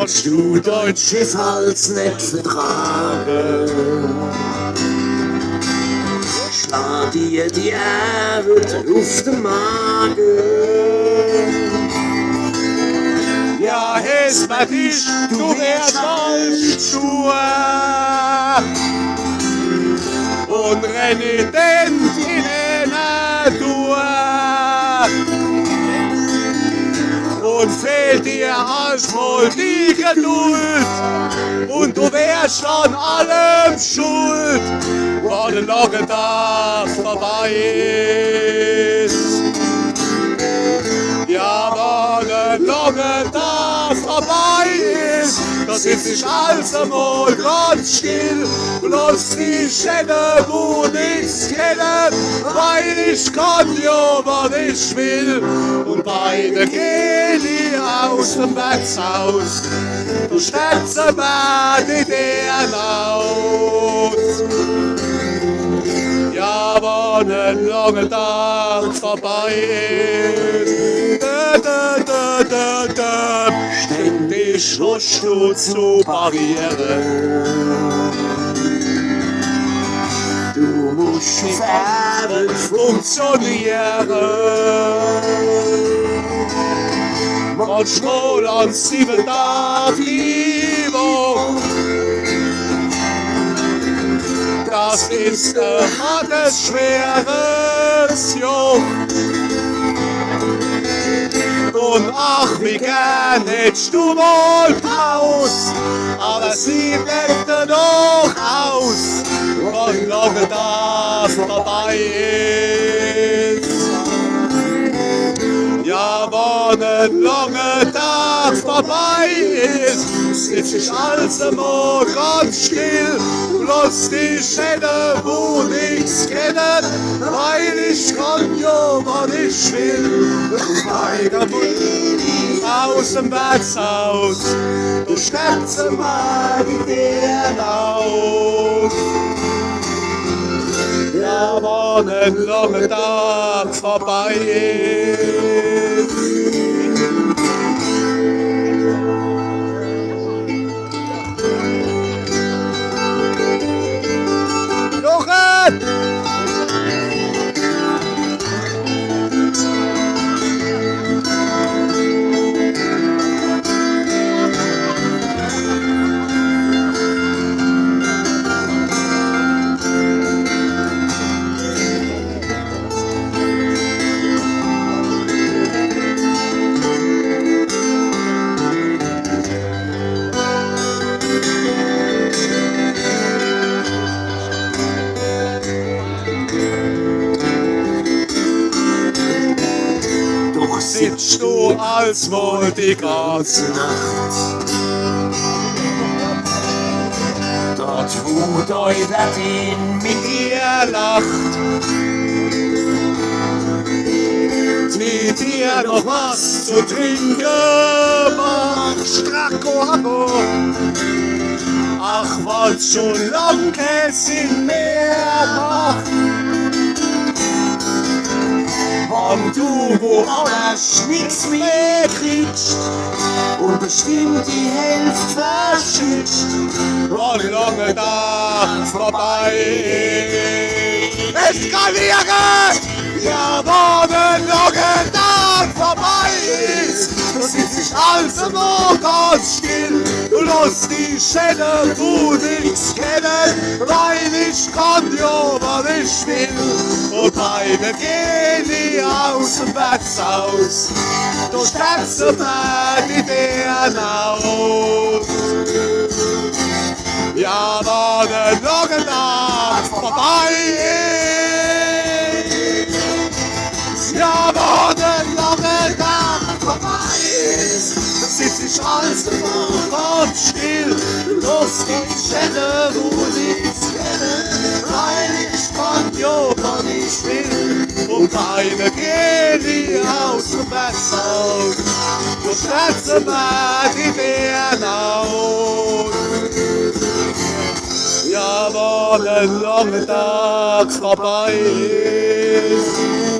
kannst du deutsches Salz nicht vertragen. Schlag dir die Erde auf den Magen. Ja, Hesmet ist, du wärst als Schuhe und renitent in die Natur. Und fehlt dir alsmal die Geduld und du wärst an allem schuld, wann der lange Tag vorbei ist. Ja, wann der lange Tag vorbei ist, da sitz ich alles einmal ganz still, bloß die Schäden, wo nichts kennen, weil ich kann ja, was ich will. Und beide gehen aus dem Wirtshaus, du stellst mir die Ideen aus. Ja, wann ein langer Tag vorbei ist, ständig rutschst du zu Barrieren. Du musst fern Funktionieren. Manchmal an 7 Tagen Übung. Das ist ein hartes, schweres Joch. Und ach, wie gern hättest du mal Pause, aber sie bleibt doch aus, wann lange das vorbei ist. Ja, wann ein langer Tag vorbei ist, sitz ich alles einmal ganz still, bloß die Schäden, wo nichts kennen, weil ich kann ja, was ich will. Meine Mutti aus dem Wirtshaus, du stellst mir die Ideen auf. Ja, wann ein langer Tag vorbei ist. Jochen! Sitzt du als wohl die ganze Nacht. Dort, wo dein Latin mit dir lacht, mit dir noch was zu trinken macht, Stracko. Ach, was schon lang kein Sinn mehr macht. Und du, wo alles nix mehr kriegst und bestimmt die Hälfte verschützt, wann lange Tag vorbei ist. Eskalieren! Ja, wann ein langer Tag vorbei ist, da sitz ich alles immer ganz still, du lässt die Schäden, wo nichts kennen, weil ich kann ja, was ich will. Und beide gehen die aus dem Wirtshaus, du stellst mir die Ideen aus. Ja, wann ein langer Tag vorbei ist, ja, wann ein langer Tag vorbei ist, da sitz ich alles immer ganz still, los die Schäden, wo nichts kennen, weil ich kann ja, wann ich will. Und beide gehen die aus dem Wirtshaus, du stellst mir die Ideen aus. Ja, wann ein langer Tag vorbei ist.